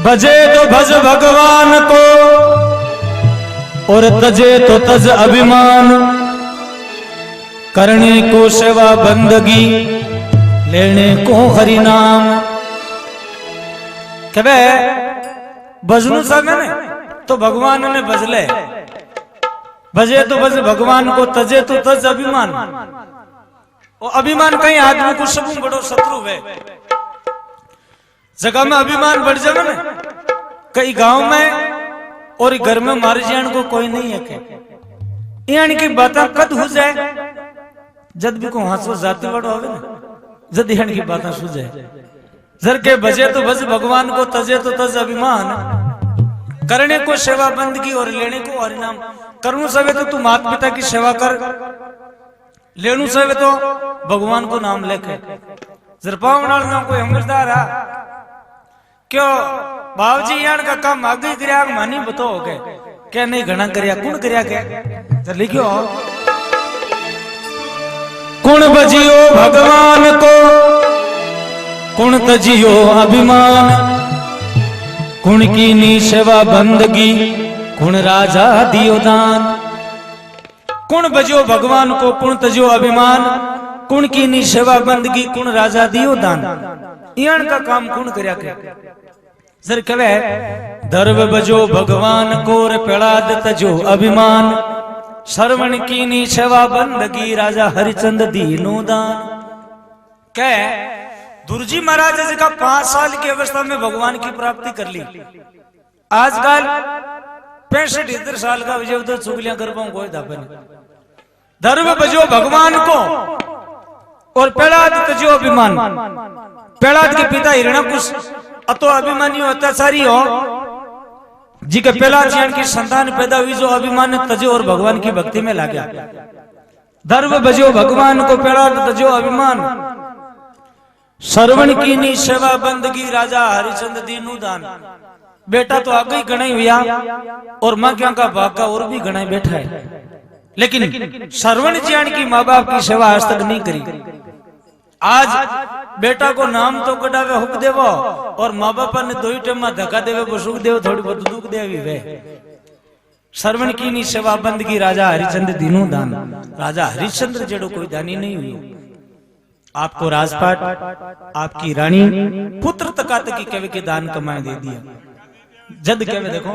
भजे तो भज भगवान को और तजे तो तज अभिमान, करने को सेवा बंदगी लेने को हरि नाम। कहे भजनु समय ने तो भगवान ने भजले, भजे तो भज भगवान को तजे तो तज अभिमान। वो अभिमान कहीं आदमी को सबू बड़ो शत्रु है। जगह में अभिमान बढ़ जावे ना, कई गांव में और घर में मार जान को कोई नहीं है। यानी की बात कद हो जाए जद भी को हासो जाति बड़ो होवे ना, जद यानी की बात सु जाए। जर के भजे तो भज भगवान को तजे तो तज अभिमान, करने को सेवा बंदगी और लेने को हरि नाम। करनु सवे तो तू माता पिता की सेवा कर, लेनु सवे तो भगवान को नाम लेके। जर पावनाल ना कोई समझदार है क्यों बाबूजी यान का काम आगे करया मानी बताओ के क्या नहीं घना करया कौन करया के तो लिखियो कौन बजियो भगवान को कौन तजियो अभिमान, कौन कीनी सेवा बंदगी कौन राजा दियो दान। कौन बजियो भगवान को कौन तजियो अभिमान, कौन कीनी सेवा बंदगी कौन राजा दियो दान। यान का काम कौन करया के जर कहे दर्व बजो भगवान को रे पेड़ाद तजो अभिमान, श्रवण कीनी सेवा बंदगी राजा हरिचंद दीनो दान। कह दुर्जी महाराज जी का 5 साल की अवस्था में भगवान की प्राप्ति कर ली। आजकल 65 साल का विजय तो चुगलियां कर पाऊं कोई दापन। दर्व बजो भगवान को और पेड़ाद तजो अभिमान। पेड़ाद के पिता हिरण्यकुश अतो अभिमानी अत्याचारी हो जी के पहला जीवन की संतान पैदा हुई जो अभिमान तजे और भगवान की भक्ति में लागा। दर्व बजो भगवान को पेड़ा तजो अभिमान, श्रवण कीनी सेवा बंदगी राजा हरिचंद दीनु दान। बेटा तो आगे ही गणाई हुआ और मां क्या का भाग का और भी गणाई बैठा है, लेकिन श्रवण जीवन की माँ बाप की सेवा आज तक नहीं करी। आज बेटा को नाम तो कटावे हुक देवो और माँ बाप ने दो ही टाइम में धक्का देवे वो सुख देव थोड़ी बहुत दुख देवी वे। श्रवण की नी सेवा बंदगी राजा हरिचंद्र दीनु दान। राजा हरिश्चंद्र जेड़ो कोई दानी नहीं हुई। आपको राजपाट आपकी रानी पुत्र तका तक की कवे के दान कमाए दे दिया। जद कवे देखो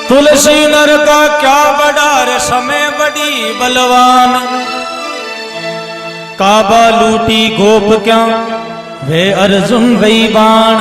तुलसी नर का क्या बड़ा रे समय बड़ी बलवान, काबा लूटी गोप क्या वे अर्जुन वही बाण।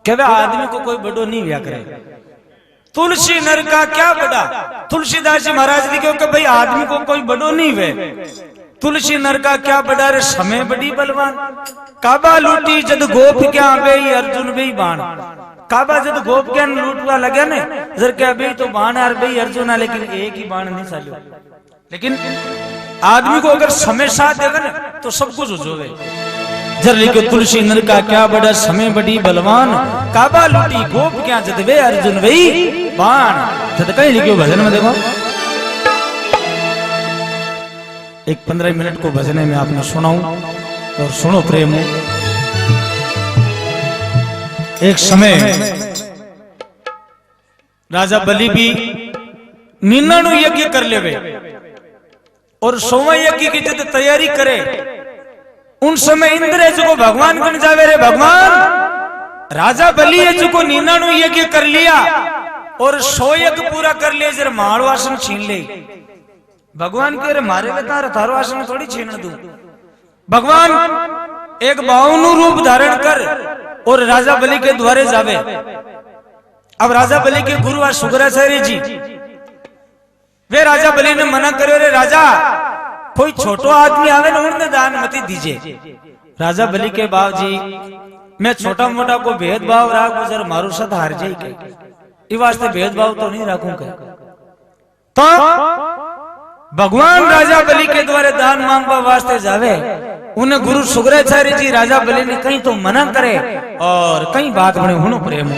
क्या आदमी को कोई बड़ो नहीं व्या करे। तुलसी नर का क्या बड़ा, तुलसीदास जी महाराज लिखे कि भाई आदमी को कोई बड़ो नहीं वे। तुलसी नर का क्या बड़ा रे समय बड़ी बलवान, काबा लूटी जद गोप क्या वे अर्जुन वही बाण। काबा जब गोप के लूटवा लगे ने जर क्या भाई तो बाण यार भाई अर्जुन, लेकिन एक ही बाण नहीं चालू। लेकिन आदमी को अगर समय साथ देगा ना तो सब कुछ हो जावे। जर लिखो तुलसी नर का क्या बड़ा समय बड़ी बलवान, काबा लूटी गोप क्या जद वे अर्जुन वही बाण। जद कहीं लिखो भजन में देखो एक 15 मिनट को भजन में आपने सुनाऊं और सुनो प्रेम। एक समय राजा बलि भी 99 यज्ञ कर लेवे और 100वां यज्ञ की जब तैयारी करे उन समय इंद्र जो को भगवान बन जावे रे भगवान। राजा बलि जो को 99 यज्ञ कर लिया और 100 यज्ञ पूरा कर लिया, जरा मारो आसन छीन ले। भगवान कह रहे मारे वे थारो आसन थोड़ी छीन दू। भगवान एक बावनु रूप धारण कर और राजा बलि के द्वारे जावे। अब राजा बलि के गुरु सुग्राचार्य जी वे राजा बलि ने मना करे रे राजा कोई छोटो आदमी आवे ना उन्हें दान मत दीजिए। राजा बलि के बाबूजी मैं छोटा मोटा को भेदभाव राख गुजर मारू साथ हार जाए ये वास्ते भेदभाव तो नहीं रखूंगा। तो भगवान राजा बलि के द्वारा दान मांगवा वास्ते जावे उन्हें गुरु शुक्राचार्य जी राजा बलि ने कहीं तो मना करे और कई बात बने हुनो प्रेम।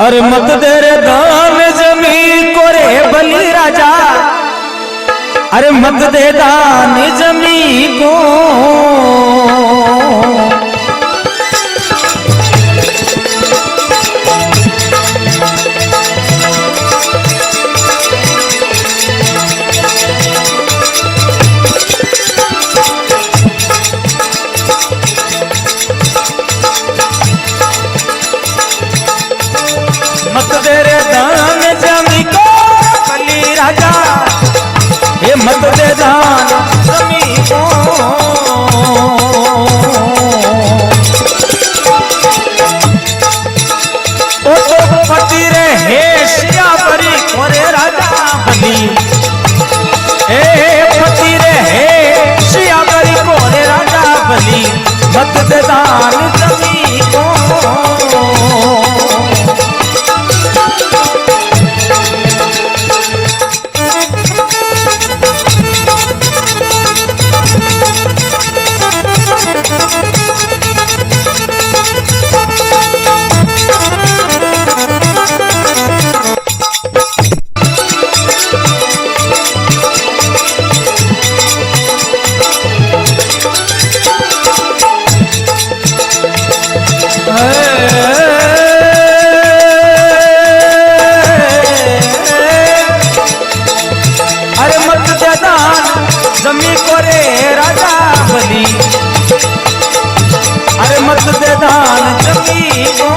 अरे मत दे रे दान जमी को रे बलि राजा, अरे मत दे दान जमी को, मत दे रे दान जमी को बलि राजा, ये मत दे दान जमी को। ओ तो पति रे हे सिया बरी कोरे राजा बलि, ए पति रे हे सिया बरी कोरे राजा बलि, मत दे दान जमी को। अरे मत दे दान जमी को रे राजा बलि, अरे मत दे दान जमी को।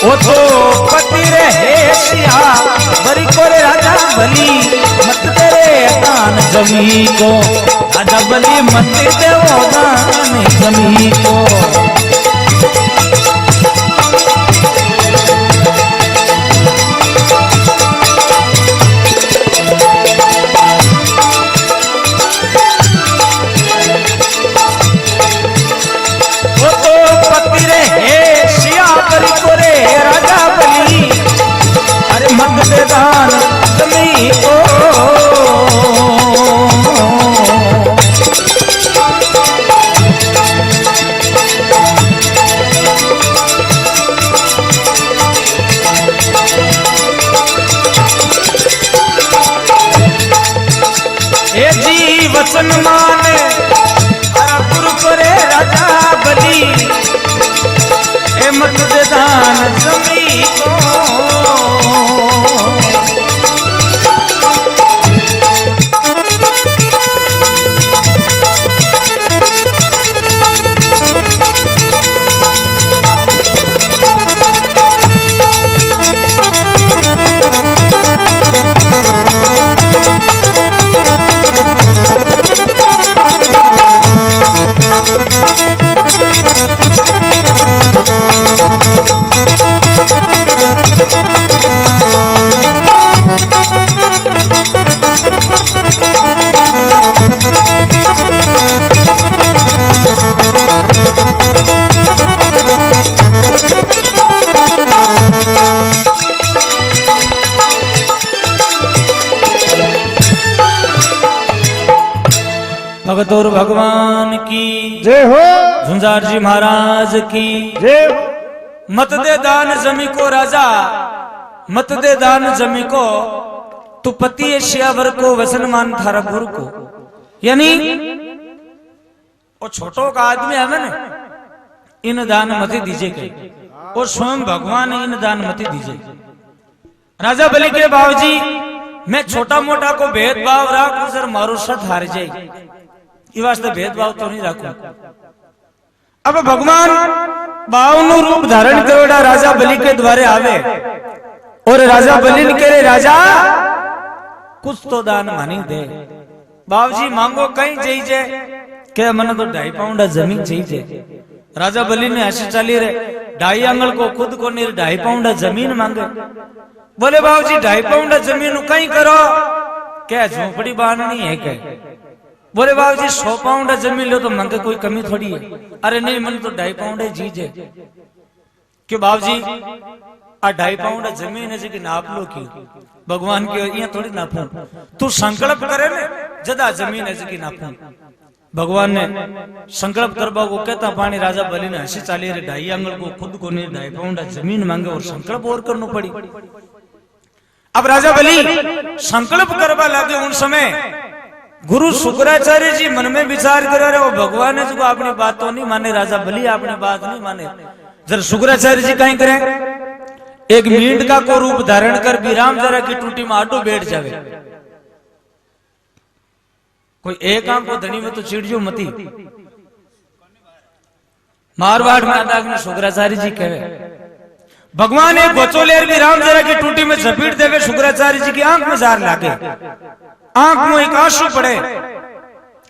ओ तो पति रे हे सिया बरी को रे राजा बलि, मत दे रे दान जमी को राजा बलि, मत दे वो दान जमी को। मत दे दान जमी को। ए जी वचन माने गुरु करे राजा बलि, ए मत दे दान जमी को। भगत और भगवान की जय हो, झुंझार जी महाराज की जय हो। मत दे दान जमी को राजा, मत दे दान जमी को, तू पति श्यावर को वसन मान थारा गुरु को। यानी वो छोटो का आदमी है ना, इन दान मत दीजिए के, और स्वयं भगवान इन दान मत दीजिए। राजा बलि के बाबूजी मैं छोटा मोटा को भेदभाव राख सर मारो सत हार जाए, ये वास्ते भेदभाव तो नहीं रखू। अब भगवान बावनु रूप धारण करोड़ा राजा बलि के द्वारे आवे और राजा बलि ने कहे राजा कुछ तो दान मानी दे। बाबूजी मांगो कहीं चाहिए के मन तो 2.5 पाउंड जमीन चाहिए। राजा बलि ने हंसी चाली रे 2.5 आंगल को खुद को नहीं 2.5 पाउंड जमीन मांगे। बोले बाबूजी 2.5 पाउंड जमीन कहीं करो क्या झोपड़ी बांधनी है क्या? बोले बाबूजी 100 पाउंड जमीन लो तो मांगे कोई कमी थोड़ी है। अरे नहीं मन तो 2.5 पाउंड चीज है। क्यों बाबूजी 2.5 पाउंड जमीन है जी नाप लो क्यों? भगवान की यहाँ थोड़ी नापू तू संकल्प करे ना जदा जमीन है जी नापू। भगवान ने संकल्प करवा को कहता पानी राजा बलि ने हंसी चाली रे 2.5 आंगल को खुद को नहीं 2.5 पाउंड जमीन मांगे और संकल्प और करना पड़ी। अब राजा बलि संकल्प करवा लगे उन समय गुरु शुक्राचार्य जी मन में विचार कर रहे हो भगवान ने जो अपनी बात तो नहीं माने राजा बलि अपनी बात नहीं माने। जरा शुक्राचार्य जी कहीं करें एक मींड का को रूप धारण कर विराम जरा की टूटी में आटो बैठ जावे। कोई एक आंख को धनी में तो चिड़ियो मती मारवाड़ में आदा शुक्राचार्य जी कहे भगवान एक गोचोलेर विराम जरा की टूटी में झपीट देवे। शुक्राचार्य जी की आंख में जार लागे आंख में एक आंसू पड़े।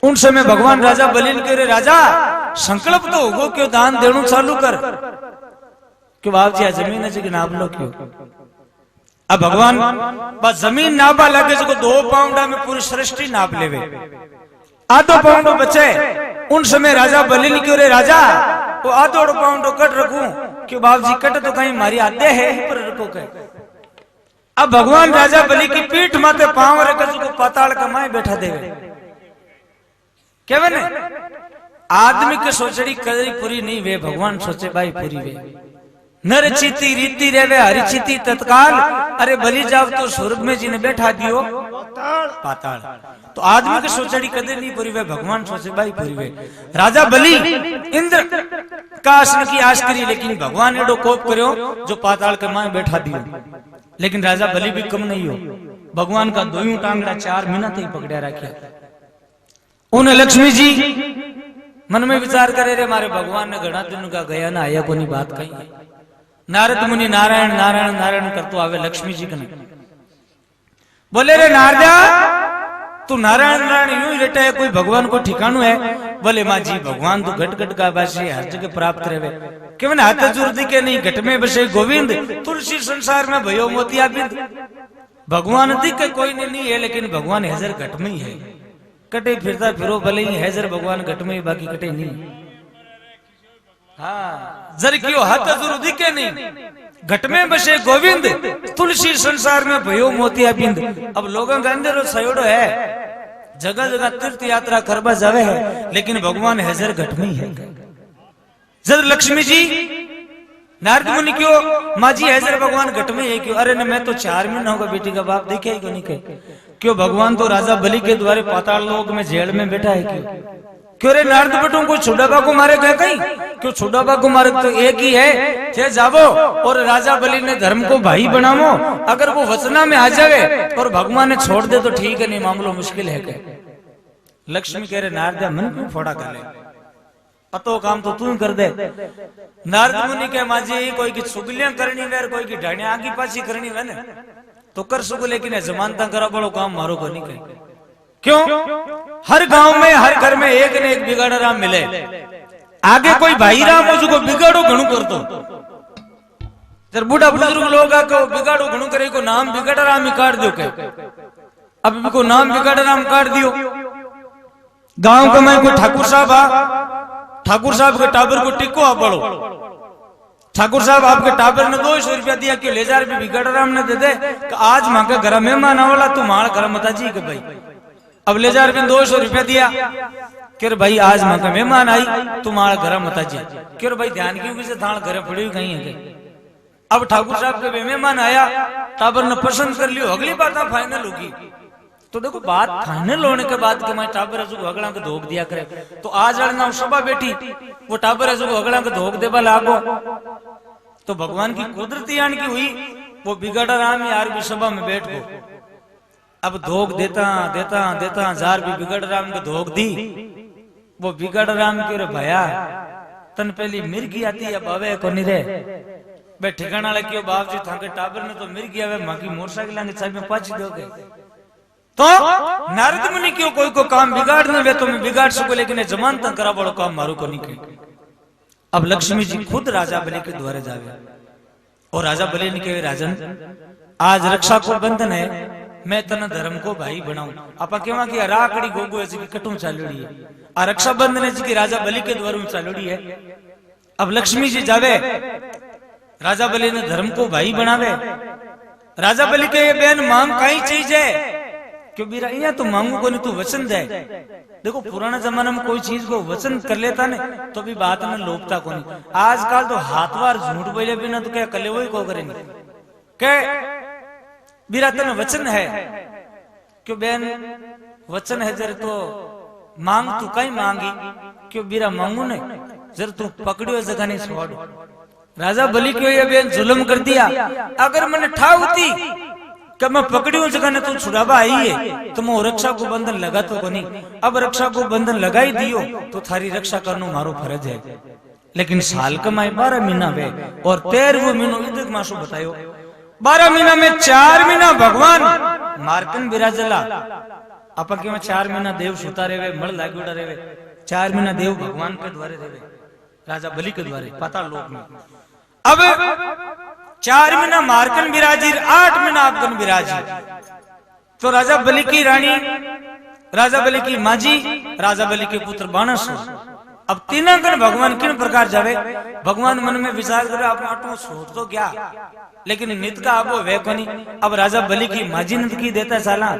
उन समय भगवान राजा बलि ने कह राजा संकल्प तो होगो क्यों दान देणु चालू कर क्यों बाप जी जमीन है जी नाप लो क्यों? अब भगवान बस जमीन नापा लगे जो 2 पाउंड में पूरी सृष्टि नाप लेवे। आधो पाउंड बचे। उन समय राजा बलि ने क्यों रे राजा वो आधो पाउंड कट रखूं क्यों बाप जी कट तो कहीं मारी आते है पर रखो कहे। अब भगवान राजा बलि की पीठ माते पांव रख को पाताल कमाए बैठा देवे। क्या ने आदमी के सोचड़ी कदरी पूरी नहीं वे भगवान सोचे भाई पूरी वे। नर चिति रीति रेवे हरि चिति तत्काल। अरे बलि जाओ तो स्वर्ग में जी ने बैठा दियो पाताल। तो आदमी की सोचड़ी कदे नहीं पूरी वे भगवान सोचे भाई पूरी वे। राजा बलि इंद्र का आसन की आश करी लेकिन भगवान एडो कोप करो जो पाताल के माए बैठा दियो। लेकिन राजा बलि भी कम नहीं हो भगवान का 2 टांगड़ा 4 महीना तक पकड़ा रखा। उन लक्ष्मी जी मन में विचार करे रे मारे भगवान ने घना दिन का गया ना आया कोनी बात कही। नारद मुनि नारायण नारायण नारायण करतो आवे लक्ष्मी जी कने बोले रे नारदा तू नारायण नारायण यूं ही रहता है कोई भगवान को ठिकानु है? बोले माँ जी भगवान तो घट घट का बासी हर जगह प्राप्त रहे केवल हाथ जोर दिखे नहीं घट में बसे गोविंद तुलसी संसार में भयो मोतिया बिंद। भगवान दिखे कोई नहीं है लेकिन भगवान हैजर घट में ही है। कटे फिरता फिरो भले ही हैजर भगवान घट में ही बाकी कटे नहीं। हाँ जर क्यों हाथ जोर दिखे नहीं घट में बसे गोविंद तुलसी संसार में भयो मोतिया बिंद। अब लोगों के अंदर सयोड़ो है जगह जगह तीर्थ यात्रा करवा जावे है लेकिन भगवान हैजर घट में ही है। जर लक्ष्मी जी नारद मुनि क्यों माँ जी हैजर भगवान घट में है क्यों? अरे न मैं तो 4 महीना होगा बेटी का बाप देखे ही क्यों नहीं कहे क्यों? भगवान तो राजा बलि के द्वारे पाताल लोक में जेल में बैठा है क्यों? क्यों रे नारद बटू को छुड़ाबा को मारे गए कहीं क्यों? छुड़ाबा को मारे तो एक ही है जे जावो और राजा बलि ने धर्म को भाई बनावो। अगर वो वचना में आ जावे और भगवान ने छोड़ दे तो ठीक है नहीं मामलो मुश्किल है क्या? लक्ष्मी कह रहे नारद मन क्यों फोड़ा कर ले अतो काम तो तू कर दे। नारद मुनि के माँ जी कोई की चुगलियां करनी वे कोई की ढाणिया आगी पाछी करनी वे तो कर सको लेकिन जमानता करा बड़ो काम मारो को नहीं कहे क्यों? हर गांव में हर घर में एक ने एक बिगाड़ा राम मिले। आगे कोई भाई राम हो जो बिगाड़ो घणु कर दो। जब बूढ़ा बुजुर्ग लोग आके बिगाड़ो घणु करे को नाम बिगाड़ा राम ही काट दो के अब को नाम बिगाड़ा राम काट दियो। गांव का मैं कोई ठाकुर साहब ठाकुर साहब के टाबर को टिको आप पड़ो ठाकुर साहब आपके टाबर ने 200 रुपया दिया कि ले जा भी बिगाड़ा राम ने दे दे आज मां के घर मेहमान आवाला तू माल घर मता जी के भाई अब ले जा 200 रुपया दिया कि भाई आज मां का मेहमान आई तू माल घर मता जी कि भाई ध्यान क्यों से थाल घर पड़ी हुई कहीं है। अब ठाकुर साहब के मेहमान आया टाबर ने पसंद कर लियो अगली बात फाइनल होगी तो देखो बात फाइनल होने के बाद के मैं टाबर अगला के धोख दिया करे तो आज ना सभा बैठी वो टाबर अगला के धोख देवा लागो तो भगवान की कुदरती आन की हुई वो बिगड़ा राम यार भी सभा में बैठ गो। अब धोख देता देता देता जार भी बिगड़ राम को धोख दी वो बिगड़ राम के भया तन पहली मिर्गी आती अब अवे को नहीं रे बे ठिकाना लगे बाप जी थाके टाबर ने तो मिर्गी आवे मां की मोटरसाइकिल के चाबी में पाछी दोगे तो नारद मुनि क्यों कोई को काम बिगाड़ने वे तो मैं बिगाड़ सको लेकिन जमानत करा बड़ो काम मारो को नहीं कहे। अब लक्ष्मी जी खुद राजा बलि के द्वारे जावे और राजा बलि ने कहे राजन आज रक्षा को बंधन है मैं तना धर्म को भाई बनाऊं आपा केवा की राकड़ी गोगो जी की कटू चालूड़ी है आ रक्षा बंधन है जी की राजा बलि के द्वारे चालूड़ी है। अब लक्ष्मी जी जावे राजा बलि ने धर्म को भाई बनावे राजा बलि के बेन मांग कई चीज है क्यों बीरा यहाँ तो मांगू को नहीं तू वचन दे। देखो पुराना जमाना में कोई चीज को वचन कर लेता ने तो भी बात में लोभता को नहीं। आजकल तो हाथवार झूठ बोले बिना तो क्या कले वही को करेंगे के बीरा तेन वचन है क्यों बेन वचन है जर तो मांग तू कहीं मांगी क्यों बीरा मांगू ने जर तू पकड़ियो जगह नहीं छोड़। राजा बलि क्यों ये बेन जुल्म कर दिया अगर मैंने ठाउती कि मैं पकड़ी हूं जगह ने तू छुड़ावा आई है तो मैं रक्षा को बंधन लगा तो को नहीं। अब रक्षा को बंधन लगा ही दियो तो थारी रक्षा करना मारो फर्ज है। लेकिन साल कमाए 12 महीना वे और 13वां महीनो इधर मासो बतायो 12 महीना में 4 महीना भगवान मार्कन विराजला अपन के में 4 महीना देव सुता रेवे मल लागोड़ा रेवे 4 महीना देव भगवान के द्वारे रेवे राजा बलि के द्वारे पता लोक में। अब 4 महीना मार्कन विराजी 8 महीना आपकन विराजी तो राजा बलि की रानी राजा बलि की माजी राजा बलि के पुत्र बाणस अब तीना कन भगवान किन प्रकार जावे भगवान मन में विचार करे आप आटो सोच तो क्या लेकिन नित का अब वे कोनी। अब राजा बलि की माजी ने की देता साला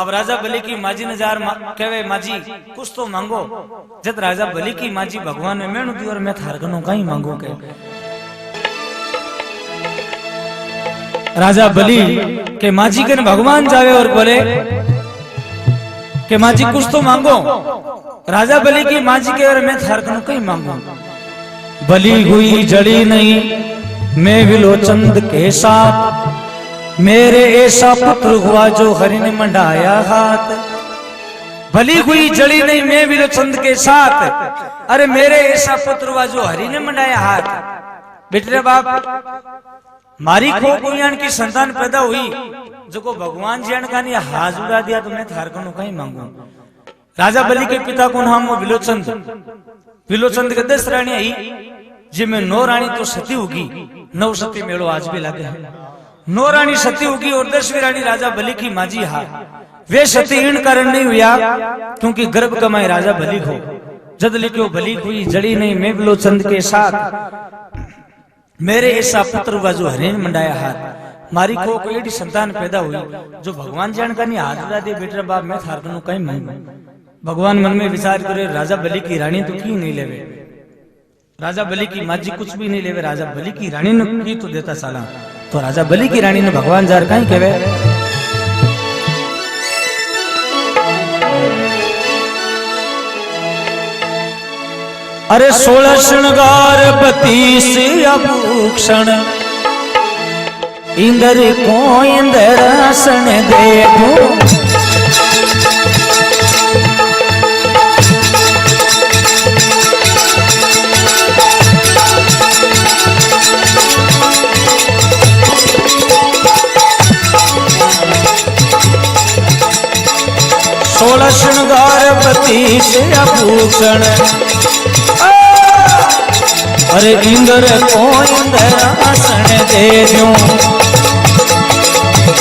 अब राजा बलि की माजी ने जार कहवे माजी कुछ तो मांगो जब राजा बलि की माजी भगवान में मेणु दी और मैं थारगनो कहीं मांगो के राजा बलि के माजी के भगवान जावे और बोले कि माजी कुछ तो मांगो। राजा बलि की माजी के और मैं थारगनो कहीं मांगो। बलि हुई जड़ी नहीं मैं विलोचंद के साथ मेरे ऐसा पुत्र हुआ जो हरि ने मंडाया हाथ। भली हुई जड़ी नहीं मैं विलोचंद के साथ अरे मेरे ऐसा पुत्र हुआ जो हरि ने मंडाया हाथ। बेटे बाप मारी खो कोयान की संतान पैदा हुई जो को भगवान जी का नहीं हाथ उड़ा दिया तो मैं थारकनो कहीं मांगू। राजा बलि के पिता को नाम वो विलोचंद विलोचंद के 10 रानी आई जिसमें 9 रानी तो सती होगी 9 सती मेड़ो आज भी लगे है 9 रानी सती होगी और 10वीं रानी राजा बलि की माजी हा वे सती इन कारण नहीं हुआ क्योंकि गर्भ कमाए राजा बलि को जद लिखो बलि हुई जड़ी नहीं मैं विलोचंद के साथ मेरे ऐसा पुत्र हुआ जो हरि ने मंडाया हाथ। मारी को कोई एडी संतान पैदा हुई जो भगवान जान का नहीं हाथ उड़ा दे बेटा बाप मैं थारकनो कहीं मांगू। भगवान मन में विचार करे राजा बलि की रानी तो क्यों नहीं लेवे राजा बलि की माजी कुछ भी नहीं लेवे राजा बलि की रानी ने की तो देता साला तो राजा बलि की रानी ने भगवान जार कहीं कहवे अरे 16 श्रृंगार 32 आभूषण इंदर को इंदरासन दे दो 16 श्रृंगार 32 आभूषण अरे इंद्र को इंद्रासन दे दूं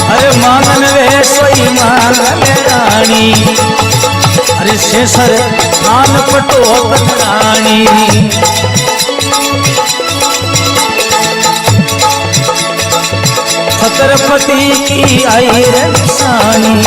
अरे मांगन वे सोई मांगन रानी अरे शेषर आन पटो रानी छत्रपति की आई रे निशानी